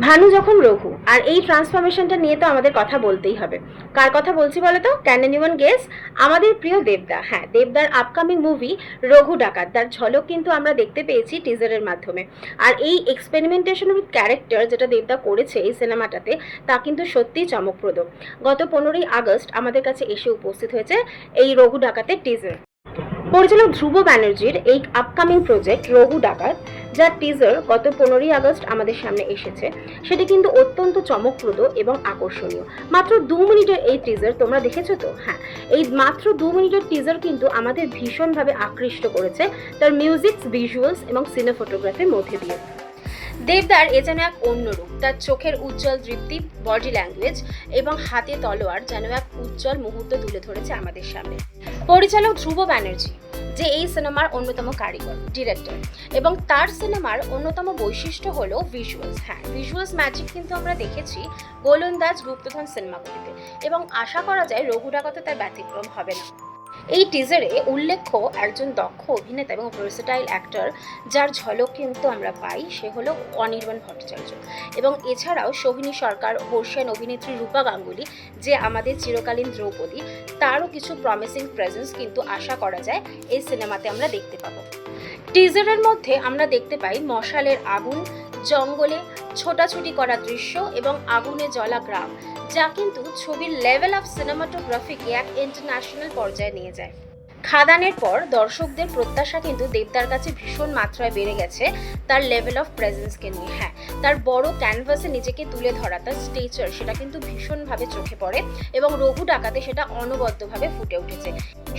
ভানু যখন রঘু, আর এই ট্রান্সফরমেশনটা নিয়ে তো আমাদের কথা বলতেই হবে। কার কথা বলছি বলো তো? Can anyone guess? আমাদের প্রিয় দেবদা। হ্যাঁ, দেবদার আপকামিং মুভি রঘু ডাকাত, তার ঝলক কিন্তু আমরা দেখতে পেয়েছি টিজারের মাধ্যমে। আর এই এক্সপেরিমেন্টেশন উইথ ক্যারেক্টার যেটা দেবদা করেছে এই সিনেমাটাতে, তা কিন্তু সত্যিই চমকপ্রদ। গত 15ই আগস্ট আমাদের কাছে এসে উপস্থিত হয়েছে এই রঘু ডাকাতের টিজার। পরিচালক ধ্রুব ব্যানার্জির এই আপকামিং প্রজেক্ট রঘু ডাকাত, যার টিজার গত 15ই আগস্ট আমাদের সামনে এসেছে, সেটি কিন্তু অত্যন্ত চমকপ্রদ এবং আকর্ষণীয়। মাত্র 2 মিনিটের এই টিজার তোমরা দেখেছো তো? হ্যাঁ, এই মাত্র 2 মিনিটের টিজার কিন্তু আমাদের ভীষণভাবে আকৃষ্ট করেছে তার মিউজিক, ভিজুয়ালস এবং সিনেফটোগ্রাফির মধ্যে দিয়ে। দেবদার এ যেন এক অন্য রূপ, তার চোখের উজ্জ্বল দৃপ্তি, বডি ল্যাঙ্গুয়েজ এবং হাতে তলোয়ার যেন এক উজ্জ্বল মুহূর্ত তুলে ধরেছে আমাদের সামনে। পরিচালক ধ্রুব ব্যানার্জি, যে এই সিনেমার অন্যতম কারিগর, ডিরেক্টর, এবং তার সিনেমার অন্যতম বৈশিষ্ট্য হলো ভিজুয়ালস। হ্যাঁ, ভিজুয়ালস ম্যাজিক কিন্তু আমরা দেখেছি গোলন্দাজ, গুপ্তধন সিনেমাগুলিতে, এবং আশা করা যায় রঘু ডাকাতে তার ব্যতিক্রম হবে না। এই টিজারে উল্লেখ্য একজন দক্ষ অভিনেতা এবং ভার্সেটাইল অ্যাক্টর যার ঝলক কিন্তু আমরা পাই, সে হলো অনির্বাণ ভট্টাচার্য। এবং এছাড়াও সোহিনী সরকার, বর্ষিয়ান অভিনেত্রী রূপা গাঙ্গুলি, যে আমাদের চিরকালীন দ্রৌপদী, তারও কিছু প্রমিসিং প্রেজেন্স কিন্তু আশা করা যায় এই সিনেমাতে আমরা দেখতে পাবো। টিজারের মধ্যে আমরা দেখতে পাই মশালের আগুন, জঙ্গলে ছোটাছুটি করা দৃশ্য এবং আগুনে জ্বলা গ্রাম, যা কিন্তু ছবির লেভেল অফ সিনেমাটোগ্রাফিকে এক ইন্টারন্যাশনাল পর্যায়ে নিয়ে যায়। খাদানের পর দর্শকদের প্রত্যাশা কিন্তু দেবদার কাছে ভীষণ মাত্রায় বেড়ে গেছে তার লেভেল অফ প্রেজেন্সকে নিয়ে। হ্যাঁ, তার বড় ক্যানভাসে নিজেকে তুলে ধরা, তার স্টেচার, সেটা কিন্তু ভীষণভাবে চোখে পড়ে এবং রঘু ডাকাতে সেটা অনবদ্যভাবে ফুটে উঠেছে।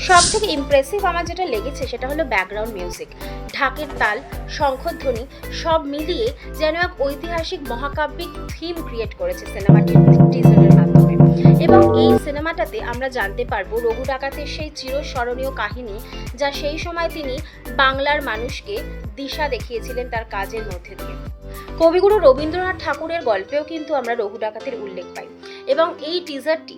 সব থেকে ইমপ্রেসিভ আমার যেটা লেগেছে সেটা হলো ব্যাকগ্রাউন্ড মিউজিক, ঢাকের তাল, শঙ্খধ্বনি, সব মিলিয়ে যেন এক ঐতিহাসিক মহাকাব্যিক থিম ক্রিয়েট করেছে সিনেমাটির টিজারের মাধ্যমে। এবং এই সিনেমাটাতে আমরা জানতে পারবো রঘু ডাকাতের সেই চিরস্মরণীয় কাহিনী, যা সেই সময় তিনি বাংলার মানুষকে দিশা দেখিয়েছিলেন তার কাজের মধ্যে দিয়ে। কবিগুরু রবীন্দ্রনাথ ঠাকুরের গল্পেও কিন্তু আমরা রঘু ডাকাতের উল্লেখ পাই। এবং এই টিজারটি,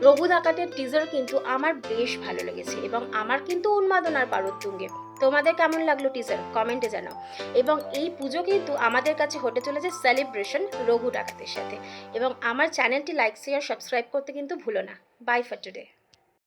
রঘু ডাকাতের টিজার কিন্তু আমার বেশ ভালো লেগেছে এবং আমার কিন্তু উন্মাদনার পারোত্তুঙ্গে। তোমাদের কেমন লাগলো টিজার? কমেন্টে জানাও। এবং এই পুজো কিন্তু আমাদের কাছে হতে চলেছে সেলিব্রেশন রঘু ডাকাতের সাথে। এবং আমার চ্যানেলটি লাইক, শেয়ার, সাবস্ক্রাইব করতে কিন্তু ভুলো না। Bye for today.